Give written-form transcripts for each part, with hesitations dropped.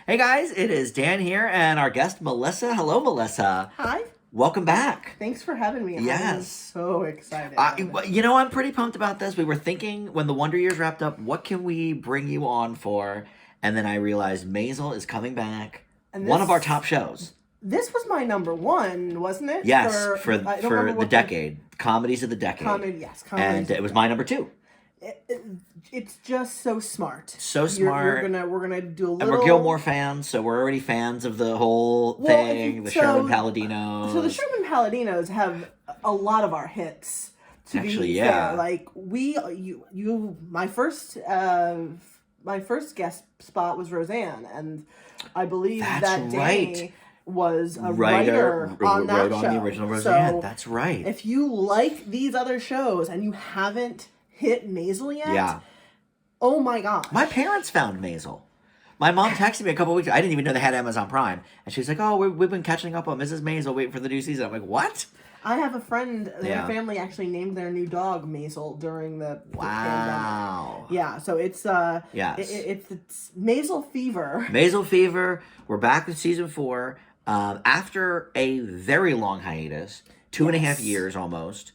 Hey guys, it is Dan here and our guest Melissa. Hello, Melissa. Hi. Welcome back. Thanks for having me. Yes. I'm so excited. about it. I'm pretty pumped about this. We were thinking when the Wonder Years wrapped up, what can we bring you on for? And then I realized Maisel is coming back. And One of our top shows. This was my number one, wasn't it? Yes, for the decade. Comedies of the decade. Comedy. And it was my number two. It's just so smart. So smart. We're gonna do a little. And we're Gilmore fans, so we're already fans of the whole thing. The Sherman Palladinos. So the Sherman Palladinos have a lot of our hits. Actually, yeah. Fair. Like my first guest spot was Roseanne, and I believe that Danny was a writer on that show. The original Roseanne. So that's right. If you like these other shows and you haven't hit Maisel yet, yeah. Oh my god. My parents found Maisel. My mom texted me a couple weeks ago. I didn't even know they had Amazon Prime. And she's like, oh, we've been catching up on Mrs. Maisel, waiting for the new season. I'm like, what? I have a friend, their family actually named their new dog Maisel during the pandemic. Yeah, so it's it's Maisel Fever. Maisel Fever. We're back with season 4. After a very long hiatus, 2.5 years almost.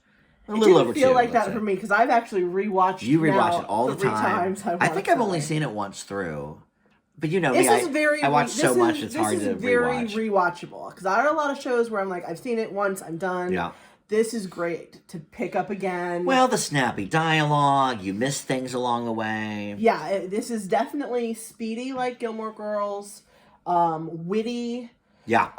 A little over 2. It didn't feel like that for me because I've actually rewatched. You rewatch it all the 3 time. times. I think I've only seen it once through. But you know me, I watch so much, it's hard to rewatch. This is very rewatchable. Because there are a lot of shows where I'm like, I've seen it once, I'm done. Yeah. This is great to pick up again. Well, the snappy dialogue, you miss things along the way. Yeah, this is definitely speedy like Gilmore Girls, witty. Yeah.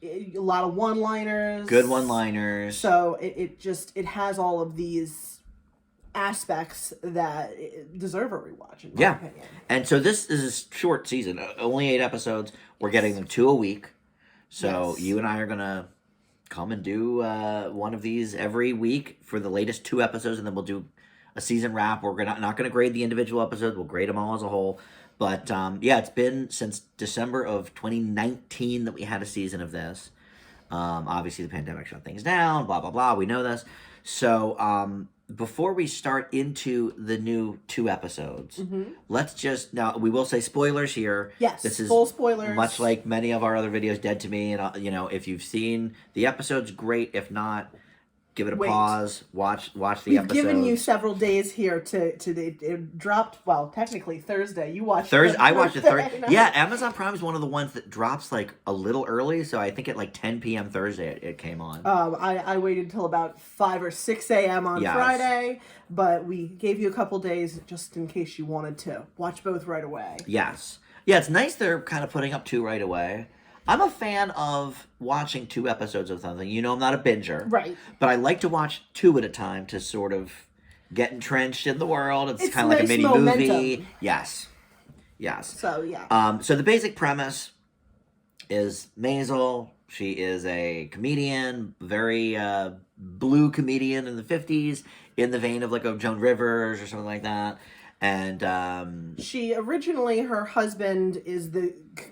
A lot of one-liners. Good one-liners. So it has all of these aspects that deserve a rewatch, in my opinion. And so this is a short season, only 8 episodes. We're getting them 2 a week. So you and I are going to come and do one of these every week for the latest 2 episodes, and then we'll do a season wrap. We're not going to grade the individual episodes. We'll grade them all as a whole. But, it's been since December of 2019 that we had a season of this. Obviously, the pandemic shut things down, blah, blah, blah. We know this. So, before we start into the new 2 episodes, let's just... Now, we will say spoilers here. Yes, this is full spoilers. Much like many of our other videos, Dead to Me. And, if you've seen the episodes, great. If not... Give it a pause. Watch the episode. We've given you several days here to it dropped. Well, technically Thursday. You watched Thursday. I watched it Thursday. No? Yeah, Amazon Prime is one of the ones that drops like a little early. So I think at like 10 p.m. Thursday it came on. I waited till about 5 or 6 a.m. on Friday, but we gave you a couple days just in case you wanted to watch both right away. Yes. Yeah, it's nice they're kind of putting up 2 right away. I'm a fan of watching 2 episodes of something. You know, I'm not a binger. Right. But I like to watch 2 at a time to sort of get entrenched in the world. It's kind of like a mini movie. Yes. So, yeah. So the basic premise is Maisel. She is a comedian, very blue comedian in the 50s, in the vein of like a Joan Rivers or something like that. And she originally, her husband is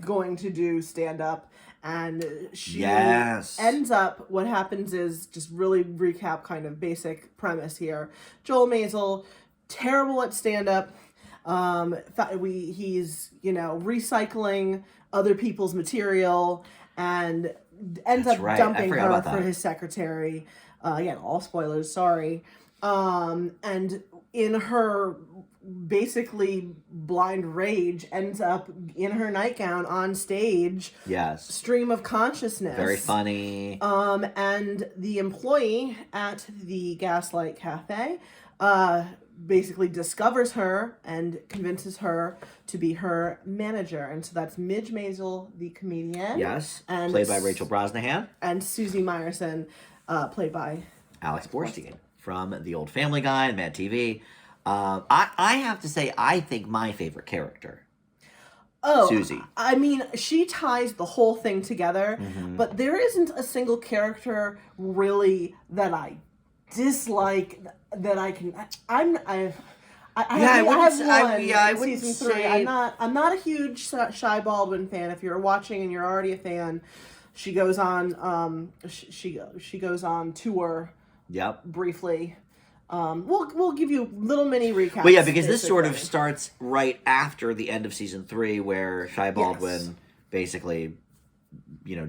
going to do stand-up, and she ends up, what happens is, just really recap kind of basic premise here. Joel Maisel, terrible at stand-up. He's, recycling other people's material and ends up dumping her for his secretary. Again, all spoilers, sorry. And in her basically blind rage ends up in her nightgown on stage. Yes. Stream of consciousness. Very funny. And the employee at the Gaslight Cafe basically discovers her and convinces her to be her manager. And so that's Midge Maisel, the comedian. Yes. And played by Rachel Brosnahan. And Susie Meyerson, played by Alex Borstein from The Old Family Guy and Mad TV. I have to say, I think my favorite character, Susie. I mean, she ties the whole thing together, but there isn't a single character really that I dislike that I can. I have one in season 3. I'm not a huge Shy Baldwin fan. If you're watching and you're already a fan, she goes on she goes on tour. Yep. Briefly. We'll give you little mini recaps. Well, yeah, because this sort of starts right after the end of season 3, where Shia Baldwin basically,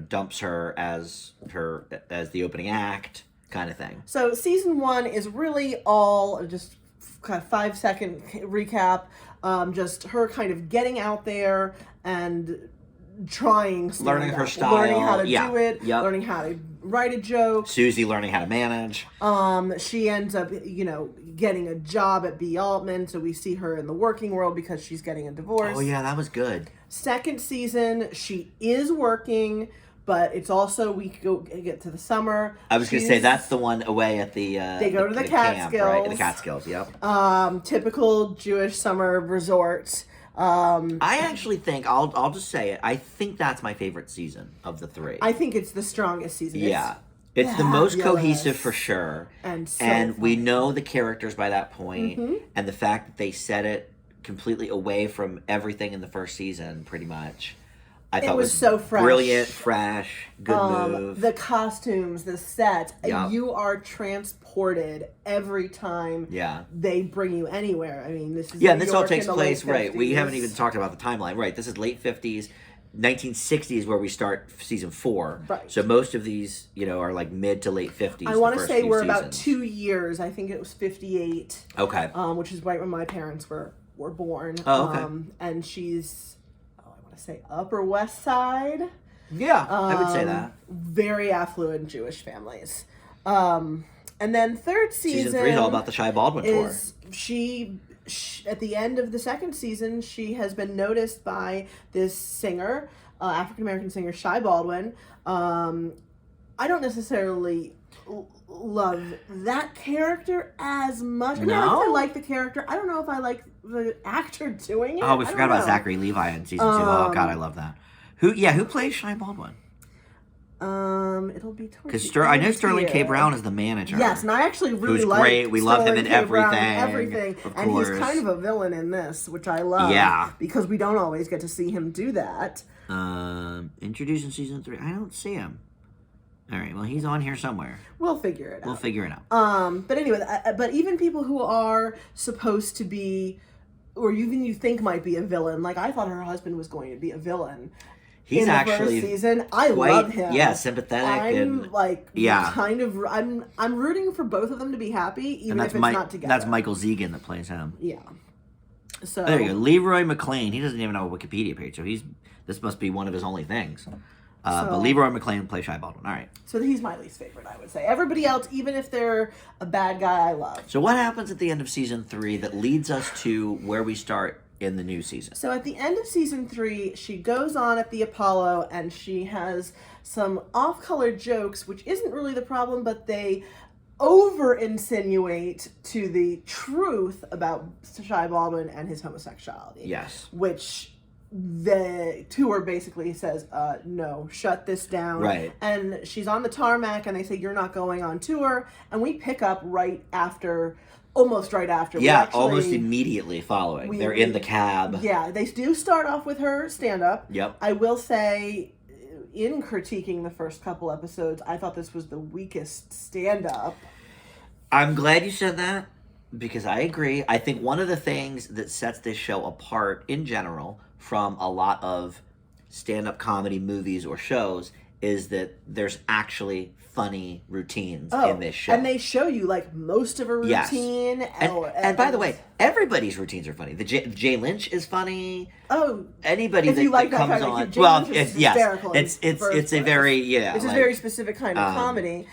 dumps her as the opening act kind of thing. So season 1 is really all just kind of 5-second recap, just her kind of getting out there and trying learning her style, learning how to do it, learning how to write a joke. Susie learning how to manage. She ends up, getting a job at B. Altman, so we see her in the working world because she's getting a divorce. Oh yeah, that was good. Second season, she is working, but it's also we get to the summer. I was going to say that's the one away at the. They go to the Catskills, camp, right? The Catskills, yep. Typical Jewish summer resort. I actually think I'll just say it. I think that's my favorite season of the 3. I think it's the strongest season. Yeah, it's the most cohesive for sure. And we know the characters by that point, and the fact that they set it completely away from everything in the first season, pretty much. I thought it was so fresh. Brilliant, fresh, good move. The costumes, the set, Yep. you are transported every time they bring you anywhere. I mean, this is and this all takes place, right. We haven't even talked about the timeline, right. This is late 50s, 1960s where we start season 4. Right. So most of these, are like mid to late 50s. I want to say we're about 2 years. I think it was 58. Okay. Which is right when my parents were born. Oh, okay. And she's... say Upper West Side. Yeah, I would say that. Very affluent Jewish families. And then third season 3 is all about the Shia Baldwin tour. She at the end of the second season, she has been noticed by this singer, African American singer Shia Baldwin. I don't necessarily love that character as much. I mean, I like the character. I don't know if I like the actor doing it. Oh, we forgot about Zachary Levi in season 2. Oh God, I love that. Who plays Shia Baldwin? It'll be because I know Sterling K. Brown is the manager. Yes, and I actually really like great. We love him in everything. And he's kind of a villain in this, which I love. Yeah, because we don't always get to see him do that. Introduced in season 3, I don't see him. All right, well, he's on here somewhere. We'll figure it out. We'll figure it out. But anyway, but even people who are supposed to be, or even you think might be a villain, like I thought her husband was going to be a villain. He's in the actually first season. I love him. Yeah, sympathetic kind of. I'm rooting for both of them to be happy, even if it's not together. That's Michael Zegan that plays him. Yeah. So there you go, Leroy McClain. He doesn't even have a Wikipedia page, so this must be one of his only things. But Leroy McClain plays Shia Baldwin. All right. So he's my least favorite, I would say. Everybody else, even if they're a bad guy, I love. So what happens at the end of season 3 that leads us to where we start in the new season? So at the end of season 3, she goes on at the Apollo and she has some off-color jokes, which isn't really the problem, but they over-insinuate to the truth about Shia Baldwin and his homosexuality. Yes. Which the tour basically says, no, shut this down. Right. And she's on the tarmac and they say, you're not going on tour. And we pick up almost right after. Yeah, almost immediately following. They're in the cab. Yeah, they do start off with her stand-up. Yep. I will say, in critiquing the first couple episodes, I thought this was the weakest stand-up. I'm glad you said that, because I agree. I think one of the things that sets this show apart in general from a lot of stand-up comedy movies or shows is that there's actually funny routines in this show. And they show you, like, most of a routine. Yes. And by the way, everybody's routines are funny. Jay Lynch is funny. Oh. Anybody that comes on. Well, yes. It's a very, It's a very specific kind of comedy.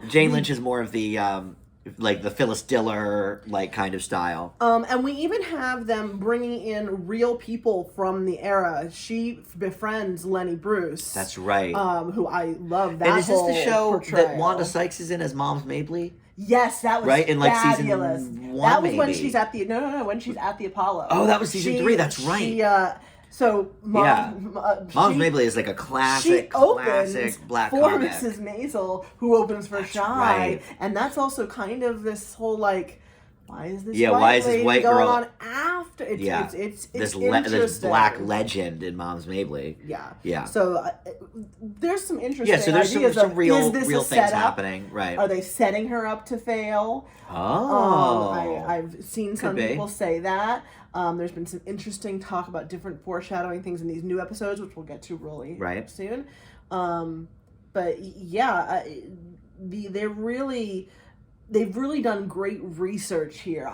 Jay Lynch is more of the... like the Phyllis Diller kind of style. And we even have them bringing in real people from the era. She befriends Lenny Bruce. That's right. Who I love that. And is this the show portrayal. that Wanda Sykes is in as Mom's Mabley? Yes, that was right in fabulous. Season 1. That was maybe. when she's at the when she's at the Apollo. Oh, that was season 3. That's right. Mom's Mabley is like a classic black for comic. Mrs. Maisel, who opens for Shai, right. and that's also kind of this whole why is this why is this white going girl on after? It's this black legend in Mom's Mabley. Yeah. So there's some interesting so there's ideas some of, real things happening. Right. Are they setting her up to fail? I've seen some people say that. There's been some interesting talk about different foreshadowing things in these new episodes, which we'll get to really soon. But yeah, they've really done great research here.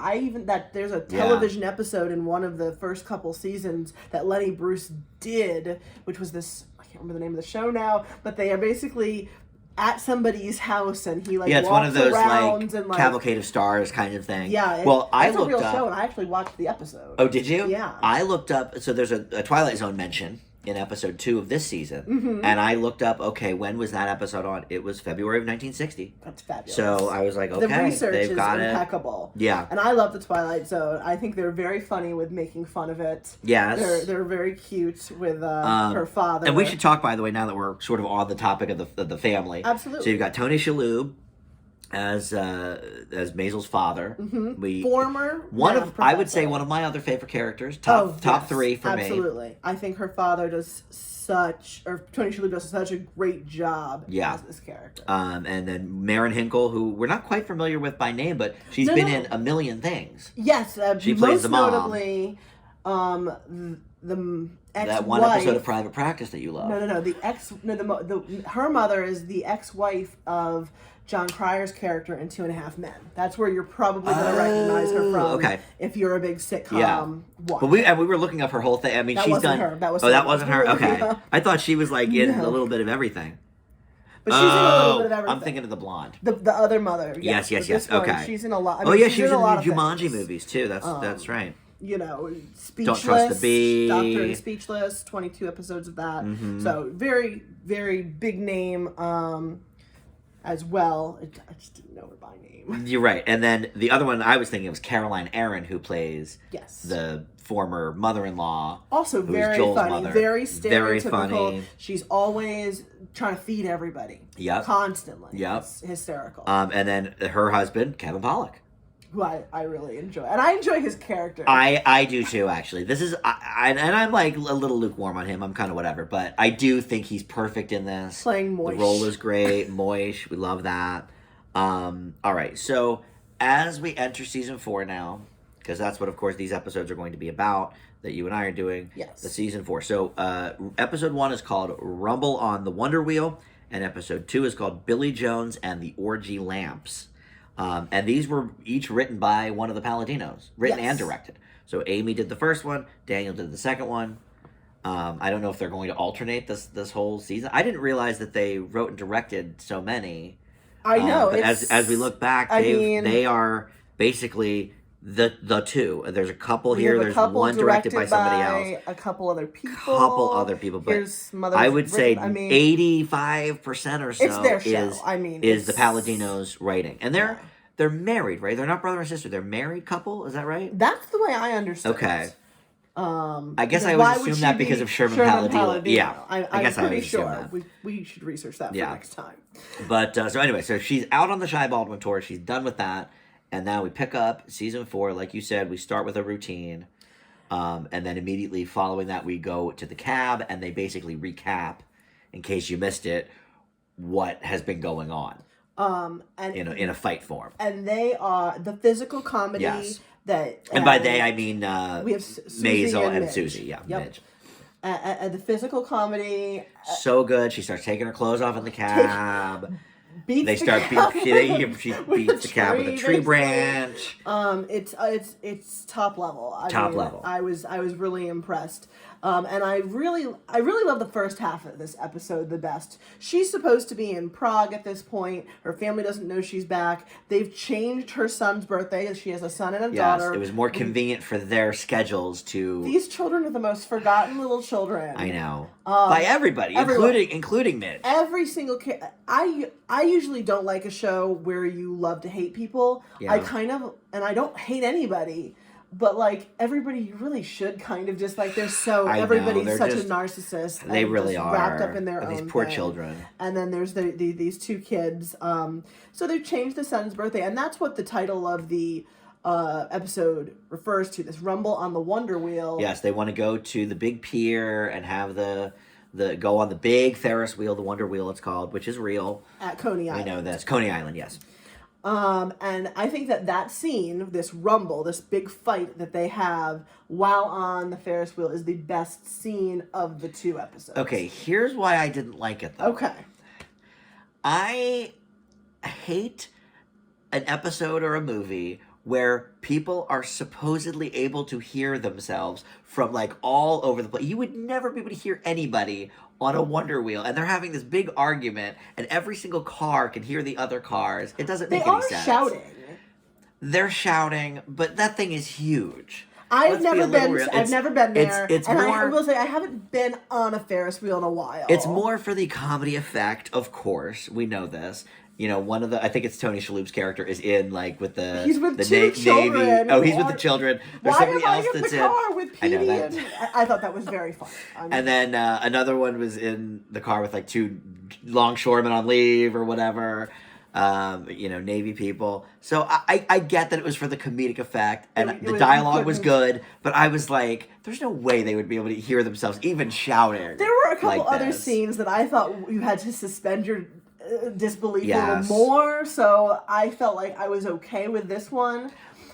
There's a television episode in one of the first couple seasons that Lenny Bruce did, which was this, I can't remember the name of the show now, but they are basically at somebody's house and he it's walks one of those around and Cavalcade of Stars kind of thing. Yeah, it's a real show and I actually watched the episode. Oh, did you? Yeah. I looked up, so there's a Twilight Zone mention in episode 2 of this season, and I looked up, okay, when was that episode on? It was February of 1960. That's fabulous. So I was like, okay, the research they've got impeccable. Yeah. And I love the Twilight Zone. I think they're very funny with making fun of it. Yes. They're very cute with her father. And we should talk, by the way, now that we're sort of on the topic of the family. Absolutely. So you've got Tony Shalhoub as Maisel's father. Former I would say one of my other favorite characters. Top 3 for me. Absolutely. I think her father does Tony Shalhoub does such a great job as this character. And then Maren Hinkle, who we're not quite familiar with by name, but she's been in a million things. Yes, she plays the mom. Notably, the ex-wife. That one episode of Private Practice that you love. Her mother is the ex-wife of John Cryer's character in 2.5 Men. That's where you're probably going to recognize her from. Okay. If you're a big sitcom watcher. But we were looking up her whole thing. I mean, she's done. Her. That was that wasn't her. Okay. I thought she was in a little bit of everything. But she's in a little bit of everything. I'm thinking of the blonde. The other mother. Yes. Okay. She's in a lot. She's in the Jumanji movies too. That's right. Speechless. Don't Trust the Bee. Doctor and Speechless. 22 episodes of that. Mm-hmm. So very, very big name. As well. I just didn't know her by name. You're right. And then the other one I was thinking was Caroline Aaron, who plays the former mother-in-law. Also very Joel's funny. Mother. Very stereotypical. Very funny. She's always trying to feed everybody. Yep. Constantly. Yep. It's hysterical. And then her husband, Kevin Pollak. Who I really enjoy. And I enjoy his character. I do too, actually. This is, and I'm a little lukewarm on him. I'm kind of whatever. But I do think he's perfect in this. Playing Moish. The role is great. Moish. We love that. All right. So as we enter season 4 now, because that's what, of course, these episodes are going to be about that you and I are doing. Yes. The season 4. So episode 1 is called Rumble on the Wonder Wheel. And episode 2 is called Billy Jones and the Orgy Lamps. And these were each written by one of the Paladinos, written and directed. So Amy did the first one, Daniel did the second one. I don't know if they're going to alternate this whole season. I didn't realize that they wrote and directed so many. I know. But as we look back, they are basically the two. There's a couple here. There's one directed by somebody else. A couple other people. But I would say 85% or so it's their show. Is the Paladinos writing. And they're married, right? They're not brother and sister. They're married couple. Is that right? That's the way I understood it. Okay. I guess I always assume that because of Sherman Palladino. Yeah. I guess I'm pretty sure. We should research that for next time. But so anyway, so she's out on the Shy Baldwin tour. She's done with that. And now we pick up season 4. Like you said, we start with a routine. And then immediately following that, we go to the cab. And they basically recap, in case you missed it, what has been going on. And in a fight form. And they are the physical comedy that... And by they, I mean we have Maisel and Susie. Yeah, yep. Midge. The physical comedy... so good. She starts taking her clothes off in the cab. She beats the cab with a tree branch. It's top level. I was really impressed. And I really love the first half of this episode the best. She's supposed to be in Prague at this point. Her family doesn't know she's back. They've changed her son's birthday. She has a son and a daughter. It was more convenient for their schedules to... These children are the most forgotten little children. I know. By everybody, including Midge. Every single kid. I usually don't like a show where you love to hate people. Yeah. I don't hate anybody. But everybody, you really should kind of just everybody's such a narcissist. They really are wrapped up in their own these poor thing. Children. And then there's these two kids. So they've changed the son's birthday, and that's what the title of the episode refers to, this rumble on the Wonder Wheel. Yes, they want to go to the big pier and have the go on the big Ferris wheel, the Wonder Wheel it's called, which is real. At Coney Island. We know this. Coney Island, yes. And I think that scene, this rumble, this big fight that they have while on the Ferris wheel is the best scene of the 2 episodes. Okay, here's why I didn't like it, though. Okay. I hate an episode or a movie where people are supposedly able to hear themselves from, like, all over the place. You would never be able to hear anybody on a Wonder Wheel, and they're having this big argument, and every single car can hear the other cars. It doesn't make any sense. They are shouting. They're shouting, but that thing is huge. I've never been there. It's and more, I will say I haven't been on a Ferris wheel in a while. It's more for the comedy effect, of course. We know this. You know, one of the, I think it's Tony Shalhoub's character is in, like, with the he's with the two children. Navy. Oh, he's with the children. There's why somebody am else I in that's the car with Petey? I thought that was very funny. And then another one was in the car with, like, 2 longshoremen on leave or whatever. You know, Navy people. So I get that it was for the comedic effect, and the dialogue was good, but I was like, there's no way they would be able to hear themselves even shouting. There were a couple other scenes that I thought you had to suspend your disbelief a little more, so I felt like I was okay with this one.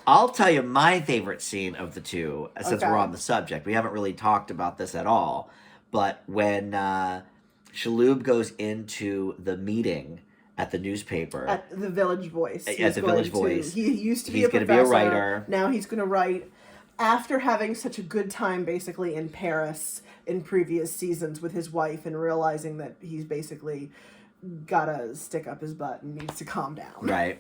I'll tell you my favorite scene of the 2, since we're on the subject. We haven't really talked about this at all, but when Shalhoub goes into the meeting at the newspaper. At the Village Voice. At the Village Voice. He used to be a professor. He's going to be a writer. Now he's going to write, after having such a good time basically in Paris in previous seasons with his wife and realizing that he's basically got to stick up his butt and needs to calm down. Right.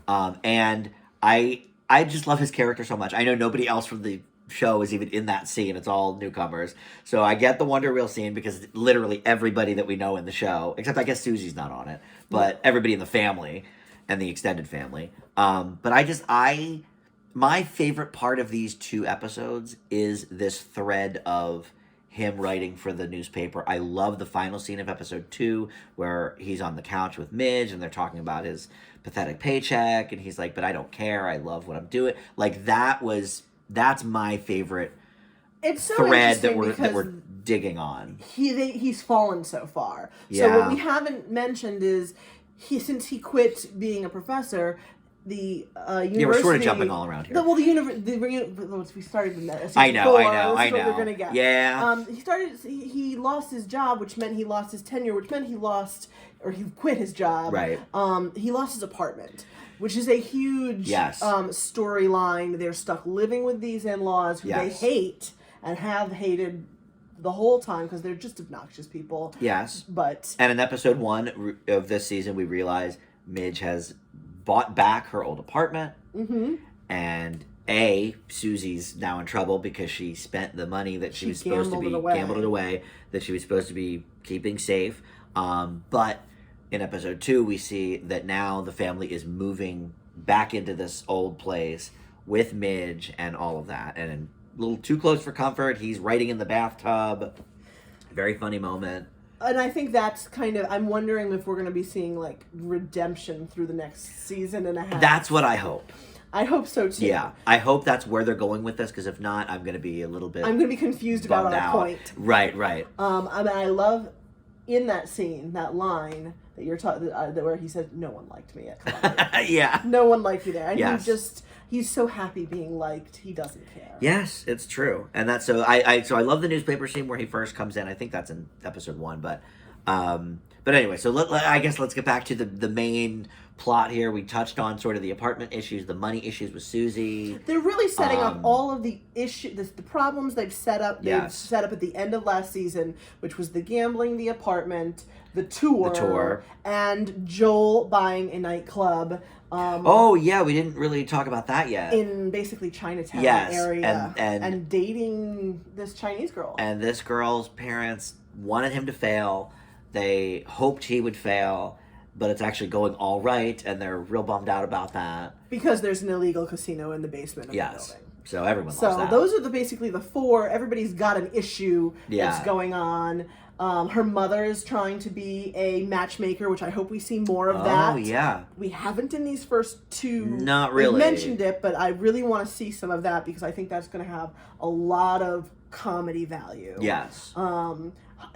And I just love his character so much. I know nobody else from the show is even in that scene. It's all newcomers. So I get the Wonder Wheel scene because literally everybody that we know in the show, except I guess Susie's not on it, but everybody in the family and the extended family. But my favorite part of these 2 episodes is this thread of him writing for the newspaper. I love the final scene of episode 2 where he's on the couch with Midge and they're talking about his pathetic paycheck and he's like, but I don't care. I love what I'm doing. Like that's my favorite thread that we're digging on. He's fallen so far. Yeah. So what we haven't mentioned is since he quit being a professor, the university. Yeah, we're sort of jumping all around here. We started in that. I know. What we're gonna get. Yeah. He lost his job, which meant he lost his tenure, which meant he quit his job. Right. He lost his apartment, which is a huge storyline. They're stuck living with these in-laws who they hate and have hated the whole time because they're just obnoxious people. Yes. And in episode 1 of this season, we realize Midge has bought back her old apartment. Mm-hmm. And Susie's now in trouble because she spent the money that she was supposed to be gambled it away, that she was supposed to be keeping safe. But in episode 2, we see that now the family is moving back into this old place with Midge and all of that. And a little too close for comfort. He's writing in the bathtub. Very funny moment. And I think that's I'm wondering if we're going to be seeing, like, redemption through the next season and a half. That's what I hope. I hope so, too. Yeah. I hope that's where they're going with this, because if not, I'm going to be a little bit I'm going to be confused about our point. Right. I love, in that scene, that line that you're talking, where he says, "No one liked me at Columbia." Yeah. No one liked me there. And he's so happy being liked, he doesn't care. Yes, it's true. And that's so I love the newspaper scene where he first comes in. I think that's in episode 1, but anyway, so I guess let's get back to the main plot here. We touched on sort of the apartment issues, the money issues with Susie. They're really setting up all of the issues, the problems they've set up. They've set up at the end of last season, which was the gambling, the apartment, the tour, and Joel buying a nightclub. We didn't really talk about that yet. In basically Chinatown area, and dating this Chinese girl. And this girl's parents wanted him to fail. They hoped he would fail, but it's actually going all right, and they're real bummed out about that. Because there's an illegal casino in the basement of the building. So everyone loves that. So those are basically the four. Everybody's got an issue that's going on. Her mother is trying to be a matchmaker, which I hope we see more of that. Oh, yeah. We haven't in these first two. Not really. We mentioned it, but I really want to see some of that because I think that's going to have a lot of comedy value. Yes.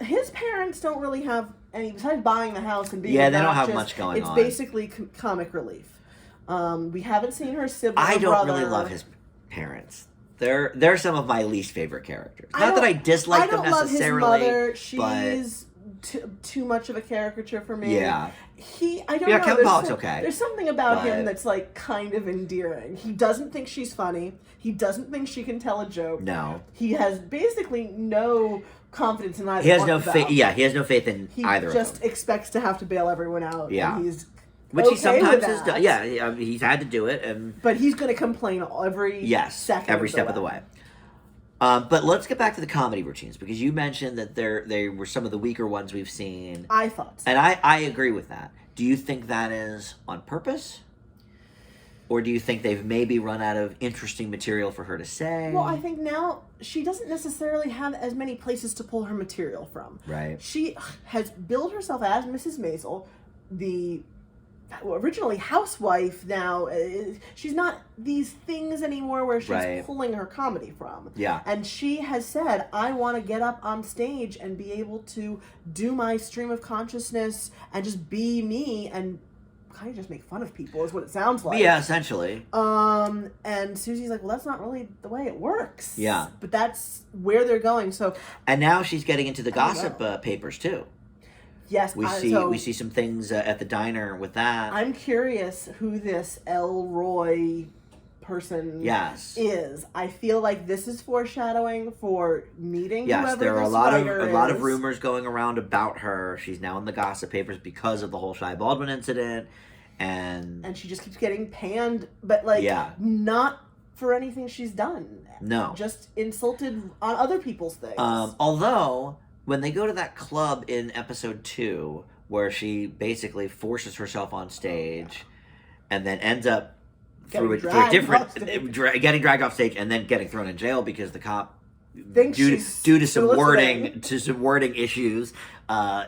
His parents don't really have any, besides buying the house and being they don't have much going on. It's basically comic relief. We haven't seen her sibling. I don't really love his parents. They're some of my least favorite characters. Not that I dislike them necessarily. I don't love his mother. She's too much of a caricature for me. Yeah. I don't know. Kevin Pollock's okay. There's something about him that's like kind of endearing. He doesn't think she's funny. He doesn't think she can tell a joke. No. He has basically no confidence in either. He has no faith. Yeah, he has no faith in either of them. He just expects to have to bail everyone out. Yeah. And he's which he sometimes has done. Yeah, he's had to do it, but he's going to complain every every step of the way. But let's get back to the comedy routines because you mentioned that they were some of the weaker ones we've seen. I thought so. And I agree with that. Do you think that is on purpose? Or do you think they've maybe run out of interesting material for her to say? Well, I think now she doesn't necessarily have as many places to pull her material from. Right. She has billed herself as Mrs. Maisel, the originally housewife. Now she's not these things anymore where she's pulling her comedy from. Yeah. And she has said, I want to get up on stage and be able to do my stream of consciousness and just be me and kind of just make fun of people is what it sounds like. Yeah, essentially. And Susie's like, well, that's not really the way it works. Yeah. But that's where they're going. So. And now she's getting into the gossip papers too. Yes, we see some things at the diner with that. I'm curious who this Elroy person is. I feel like this is foreshadowing for meeting whoever there are this a lot of rumors going around about her. She's now in the gossip papers because of the whole Shai Baldwin incident, and she just keeps getting panned, but not for anything she's done. No, just insulted on other people's things. Although. When they go to that club in episode 2, where she basically forces herself on stage, and then ends up getting dragged off stage, and then getting thrown in jail because the cop, due to some wording issues,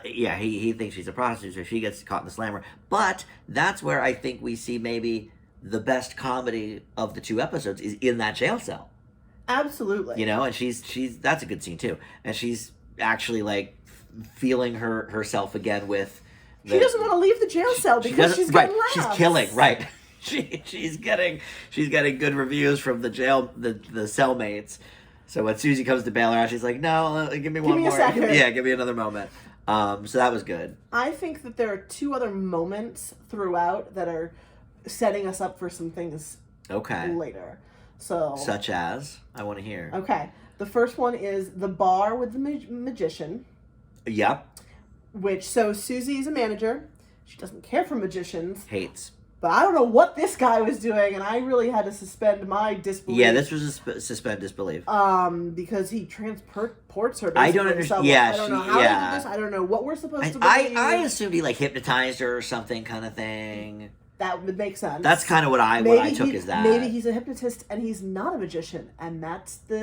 he thinks she's a prostitute, so she gets caught in the slammer. But that's where I think we see maybe the best comedy of the 2 episodes is in that jail cell. Absolutely. And she's that's a good scene too, and she's actually feeling herself again with she doesn't want to leave the jail cell because she's getting laughs. She's killing she's getting good reviews from the cellmates. So when Susie comes to bail her out, she's like, no, give me one more. Give me another moment. So that was good. I think that there are 2 other moments throughout that are setting us up for some things later. So such as I want to hear. Okay. The first one is the bar with the magician. Yep. So Susie is a manager. She doesn't care for magicians. Hates. But I don't know what this guy was doing, and I really had to suspend my disbelief. Yeah, this was a suspend disbelief. Because he transports her. I don't understand. Yeah, I don't know how he did this. I don't know what we're supposed to believe. I assumed he hypnotized her or something kind of thing. That would make sense. That's kind of what I took as that. Maybe he's a hypnotist and he's not a magician, and that's the.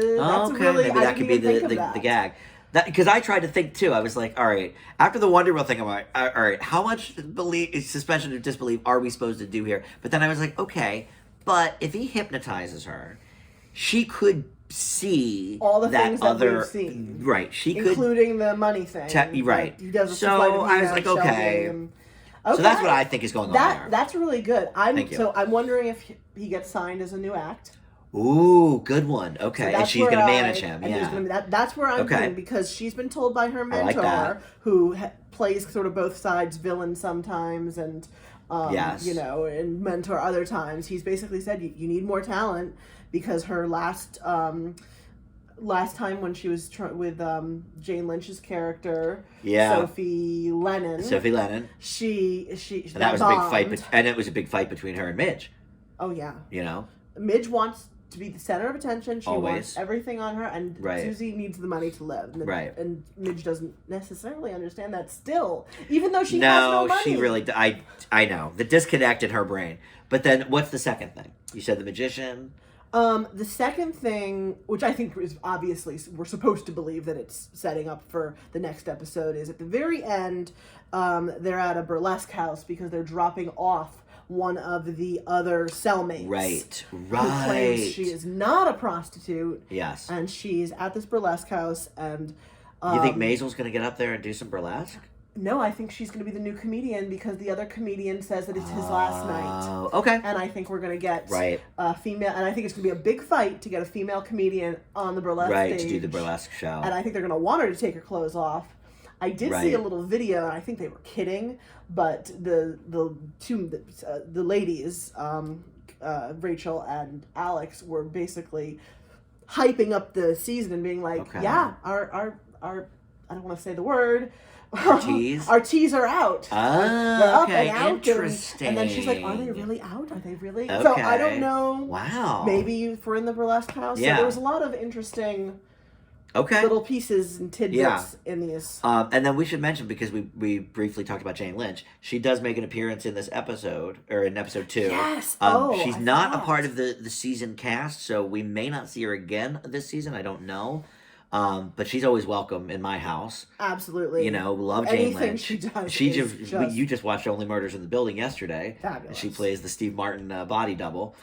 Maybe that could be the gag. Because I tried to think too. I was like, all right, after the Wonder Wheel thing, I'm like, all right, how much suspension of disbelief are we supposed to do here? But then I was like, okay, but if he hypnotizes her, she could see all the things that we've seen, right? Including the money thing, right? He does so I was like, okay. So that's what I think is going on there. That's really good. So I'm wondering if he gets signed as a new act. Ooh, good one. Okay, and she's going to manage him. That's where I'm going because she's been told by her mentor, who plays sort of both sides, villain sometimes, and and mentor other times. He's basically said you need more talent because her last time when she was with Jane Lynch's character, Sophie Lennon. She and that was a big fight, and it was a big fight between her and Midge. Oh yeah. Midge wants to be the center of attention. She wants everything on her, and right. Susie needs the money to live. And right. And Midge doesn't necessarily understand that still, even though she has no money. She really. I know the disconnect in her brain. But then, what's the second thing? You said the magician. The second thing, which I think is obviously we're supposed to believe that it's setting up for the next episode, is at the very end, they're at a burlesque house because they're dropping off one of the other cellmates. Right. Who claims she is not a prostitute. Yes. And she's at this burlesque house, and you think Maisel's going to get up there and do some burlesque? No, I think she's going to be the new comedian because the other comedian says that it's his last night. Okay. And I think we're going to get a female, and I think it's going to be a big fight to get a female comedian on the burlesque stage. To do the burlesque show. And I think they're going to want her to take her clothes off. I did see a little video, and I think they were kidding, but the ladies, Rachel and Alex, were basically hyping up the season and being like, yeah, our I don't want to say the word. Our teas? Our teas are out. They're up and out. Interesting. And then she's like, are they really out? Are they really? Okay. So I don't know. Wow. Maybe if we're in the burlesque house. Yeah. So there was a lot of interesting little pieces and tidbits in these. And then we should mention, because we briefly talked about Jane Lynch, she does make an appearance in this episode, or in episode 2. Yes. She's not a part of the season cast, so we may not see her again this season. I don't know. But she's always welcome in my house. Absolutely. You know, love Jane Lynch. She does. You just watched Only Murders in the Building yesterday. Fabulous. She plays the Steve Martin body double.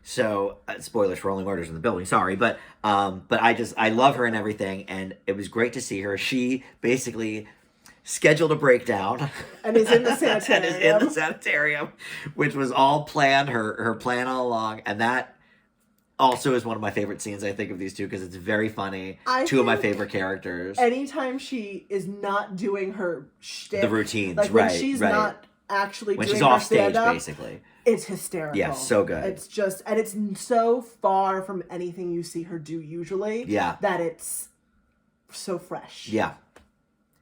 So spoilers for Only Murders in the Building. Sorry, but I love her and everything, and it was great to see her. She basically scheduled a breakdown and is in the sanitarium. Which was all planned, her plan all along, and that also is one of my favorite scenes, I think, of these two, because it's very funny. Two of my favorite characters. Anytime she is not doing her shtick, the routines, like when she's not actually when doing she's her off stage, stand-up, basically, it's hysterical. Yeah, so good. It's just, and it's so far from anything you see her do usually. Yeah, that it's so fresh. Yeah,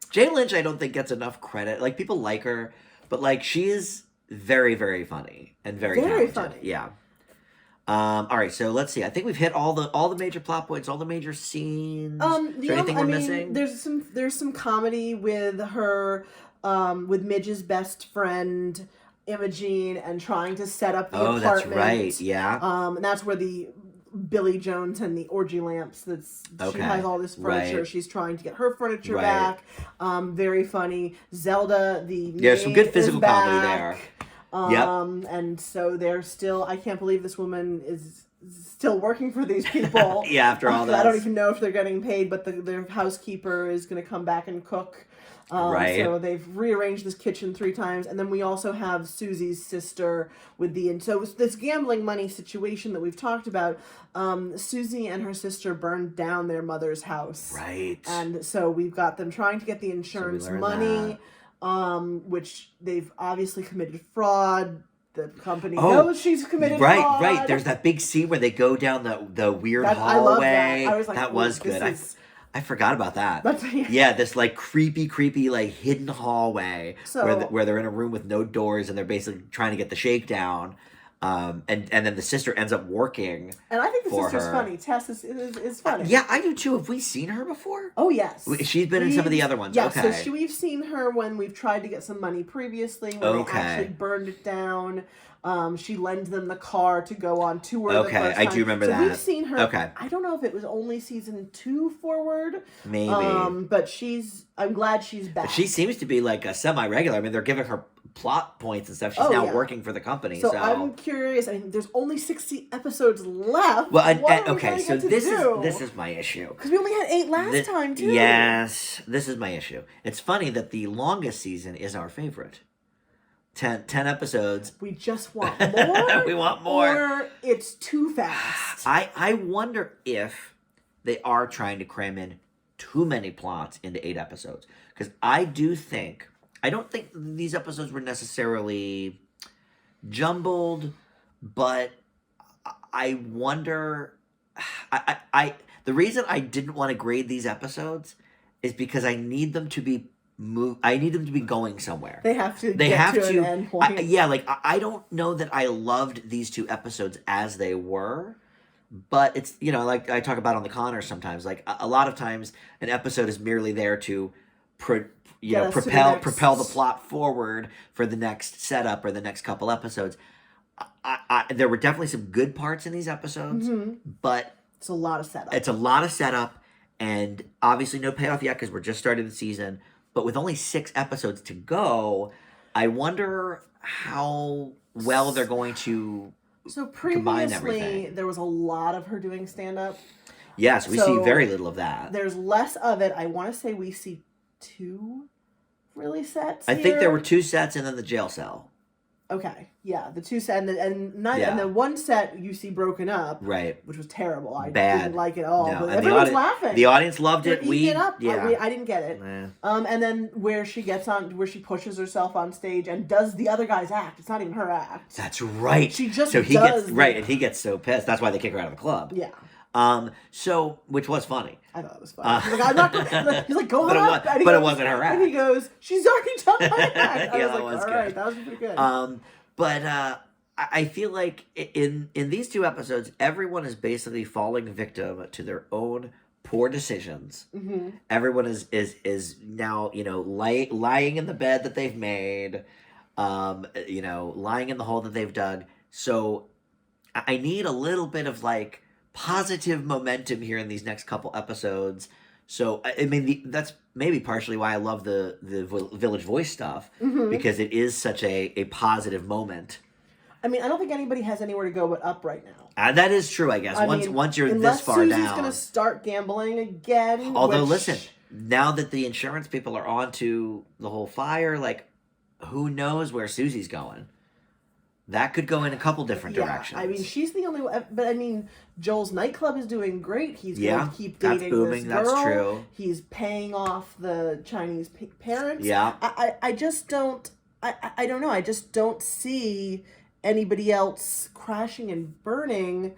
Jane Lynch, I don't think gets enough credit. Like, people like her, but like, she is very, very funny and very talented. Funny. Yeah. All right, so let's see. I think we've hit all the major plot points, all the major scenes. Is there anything we're missing? There's some comedy with her, with Midge's best friend Imogene, and trying to set up the apartment. Oh, that's right. Yeah. And that's where the Billy Jones and the orgy lamps. She has all this furniture. Right. She's trying to get her furniture back. Very funny. Zelda, there's some good physical comedy there. And so they're still, I can't believe this woman is still working for these people. Yeah, after all that. I don't even know if they're getting paid, but their housekeeper is going to come back and cook. So they've rearranged this kitchen 3 times. And then we also have Susie's sister with so this gambling money situation that we've talked about. Susie and her sister burned down their mother's house. Right. And so we've got them trying to get the insurance money. Which they've obviously committed fraud. The company knows she's committed fraud. Right. There's that big scene where they go down the weird hallway. I love that. I was like, that was good. I forgot about that. Yeah, this like creepy like hidden hallway where they're in a room with no doors, and they're basically trying to get the shakedown. And then the sister ends up working. And I think the sister's funny. Tess is funny. Yeah, I do too. Have we seen her before? Oh, yes. She's been in some of the other ones. Yeah, okay. So we've seen her when we've tried to get some money previously, when they actually burned it down. She lent them the car to go on tour the first time. I do remember that. We've seen her. Okay. I don't know if it was only season 2 forward. Maybe. But I'm glad she's back. But she seems to be like a semi-regular. I mean, they're giving her plot points and stuff. She's now working for the company. So I'm curious. I mean, there's only 60 episodes left. Well, so this is my issue. Because we only had 8 last time, too. Yes, this is my issue. It's funny that the longest season is our favorite. 10 episodes. We just want more. We want more. Or it's too fast. I wonder if they are trying to cram in too many plots into 8 episodes. Because I don't think these episodes were necessarily jumbled, but I wonder. The reason I didn't want to grade these episodes is because I need them to be going somewhere. They have to get to an end point. I don't know that I loved these 2 episodes as they were, but it's, like I talk about on the Connors sometimes, like a lot of times an episode is merely there to propel the plot forward for the next setup or the next couple episodes. there were definitely some good parts in these episodes, but it's a lot of setup. It's a lot of setup, and obviously no payoff yet because we're just starting the season. But with only 6 episodes to go, I wonder how well they're going to combine everything. There was a lot of her doing stand-up. Yes, we see very little of that. There's less of it. I want to say we see 2 really sets I think there were 2 sets and then the jail cell. Okay, yeah, the 2 set and the 1 set you see broken up, right, which was terrible. I Bad. didn't like it at all. No. But everyone's laughing. The audience loved it. We it up. I didn't get it. And then where she pushes herself on stage and does the other guy's act. It's not even her act. That's right. She just he gets so pissed. That's why they kick her out of the club. Yeah. Which was funny. I thought it was funny. He's like, I'm not. He's like, go on up. But it wasn't her act. And he goes, she's already done my act. I was like, was all good. right, that was pretty good. But I feel like in these 2 episodes, everyone is basically falling victim to their own poor decisions. Mm-hmm. Everyone is now lying in the bed that they've made, lying in the hole that they've dug. So I need a little bit of like positive momentum here in these next couple episodes. So I mean, that's maybe partially why I love the Village Voice stuff, because it is such a positive moment. I mean, I don't think anybody has anywhere to go but up right now. That is true, I guess. Once you're this far Susie's down, Susie's going to start gambling again. Although, listen, now that the insurance people are on to the whole fire, like, who knows where Susie's going? That could go in a couple different directions. I mean, she's the only one. But I mean, Joel's nightclub is doing great. He's going to keep dating that's booming. this girl. That's true. He's paying off the Chinese parents. Yeah. I just don't. I don't know. I just don't see anybody else crashing and burning.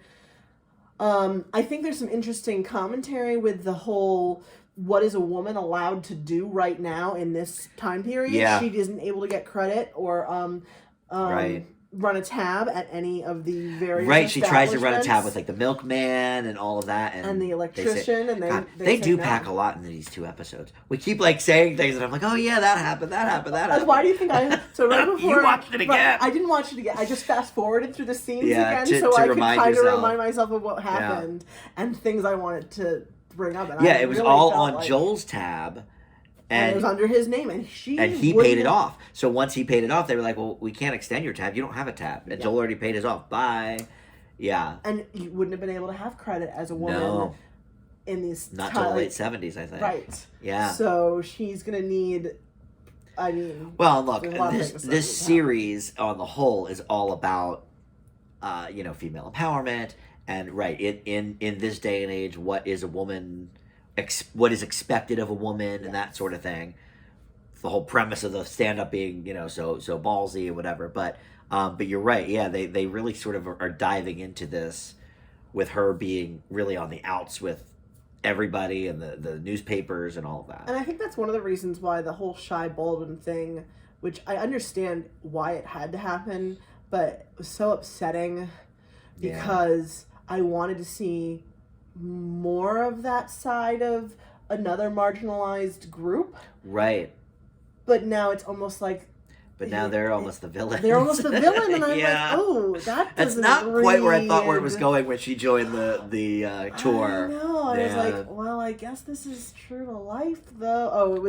I think there's some interesting commentary with the whole what is a woman allowed to do right now in this time period. Yeah. She isn't able to get credit or run a tab at any of the various she tries to run a tab with like the milkman and all of that and the electrician they do pack a lot in these 2 episodes. We keep like saying things and I'm like, oh yeah, that happened. Why do you think so right before you watched it again? I didn't watch it again. I just fast forwarded through the scenes again so I could kind of remind myself of what happened and things I wanted to bring up. And it was really all on Joel's tab. And it was under his name, and he paid it off. So once he paid it off, they were like, well, we can't extend your tab. You don't have a tab. And Joel already paid his off. Bye. Yeah. And you wouldn't have been able to have credit as a woman in these... Not till the late 70s, I think. Right. Yeah. So she's going to need... I mean... Well, look, this series on the whole is all about, female empowerment. And, in this day and age, what is a woman... what is expected of a woman and that sort of thing. The whole premise of the stand-up being, so ballsy or whatever. But you're right. Yeah, they really sort of are diving into this with her being really on the outs with everybody and the newspapers and all of that. And I think that's one of the reasons why the whole Shy Baldwin thing, which I understand why it had to happen, but it was so upsetting because I wanted to see more of that side of another marginalized group. Right. But now it's almost like... But now they're almost the villain. They're almost the villain, and I'm like, oh, that's not quite where I thought where it was going when she joined the tour. I know. I was like, well, I guess this is true to life, though. Oh, it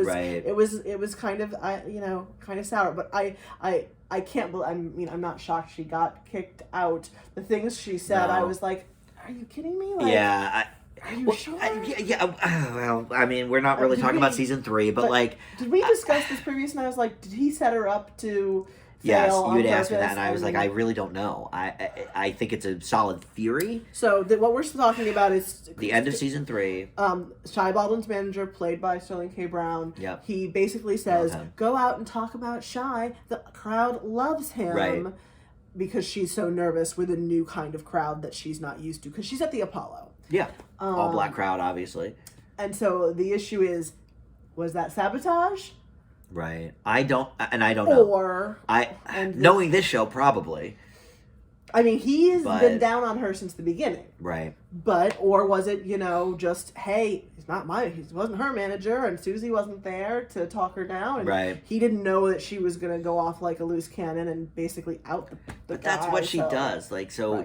was it was kind of kind of sour. But I can't believe. I mean, I'm not shocked she got kicked out. The things she said, I was like, are you kidding me? Like, are you sure? Well, I mean, we're not really talking about season 3, but like... Did we discuss this previously? And I was like, did he set her up to fail Yes, on you'd asked me that, purpose? and I was like, I really don't know. I think it's a solid theory. So, what we're talking about is... The end of season 3. Shy Baldwin's manager, played by Sterling K. Brown, he basically says, go out and talk about Shy. The crowd loves him. Right. Because she's so nervous with a new kind of crowd that she's not used to. Because she's at the Apollo. Yeah. All black crowd, obviously. And so the issue is, was that sabotage? Right. I don't know. Or... knowing this show, probably. I mean, he's been down on her since the beginning. Right. But, or was it, just, hey, he wasn't her manager, and Susie wasn't there to talk her down, and he didn't know that she was going to go off like a loose cannon and basically out the But guy, that's what she does.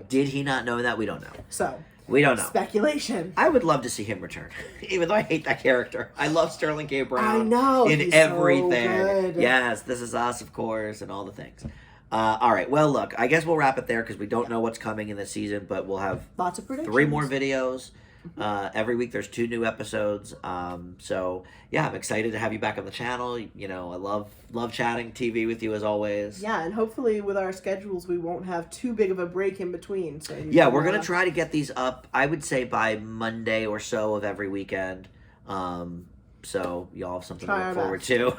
Did he not know that? We don't know. So, we don't know. Speculation. I would love to see him return, even though I hate that character. I love Sterling K. Brown. I know. In he's everything. So good. Yes, This Is Us, of course, and all the things. All right. Well, look, I guess we'll wrap it there because we don't know what's coming in this season, but we'll have lots of predictions. 3 more videos. Every week there's 2 new episodes. So yeah, I'm excited to have you back on the channel. I love chatting TV with you as always. Yeah, and hopefully with our schedules we won't have too big of a break in between. So yeah, we're gonna try to get these up. I would say by Monday or so of every weekend. So y'all have something to look forward to.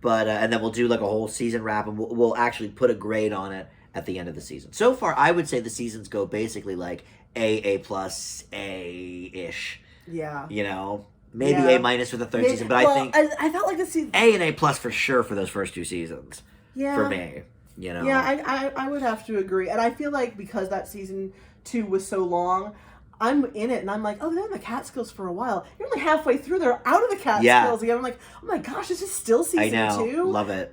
But and then we'll do like a whole season wrap, and we'll actually put a grade on it at the end of the season. So far, I would say the seasons go basically like A plus, A-ish. Yeah. Maybe A minus for the third season, but I think I felt like the season A and A plus for sure for those first 2 seasons. Yeah. For me, Yeah, I would have to agree, and I feel like because that season 2 was so long, I'm in it, and I'm like, oh, they're in the Catskills for a while. You're only halfway through; they're out of the Catskills again. I'm like, oh my gosh, this is still season 2. Love it.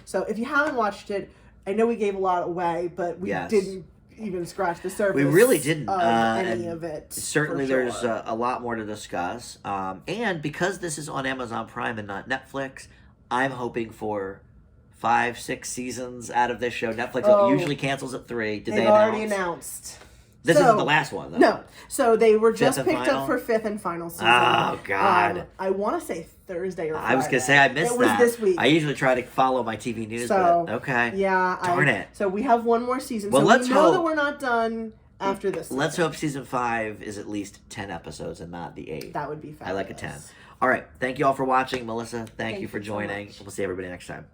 So if you haven't watched it, I know we gave a lot away, but we didn't even scratch the surface. We really didn't. Any of it. Certainly, there's a lot more to discuss. And because this is on Amazon Prime and not Netflix, I'm hoping for 5, 6 seasons out of this show. Netflix usually cancels at 3. Did they announce? Already announced. This isn't the last one, though. No. So they were just picked up for 5th and final season. Oh, God. I want to say Thursday or Friday. I was going to say I missed that. It was this week. I usually try to follow my TV news, but okay. Yeah. Darn it. So we have one more season. Well, let's hope that we're not done after this. Let's hope season 5 is at least 10 episodes and not the 8. That would be fabulous. I like a 10. All right. Thank you all for watching. Melissa, thank you for joining. We'll see everybody next time.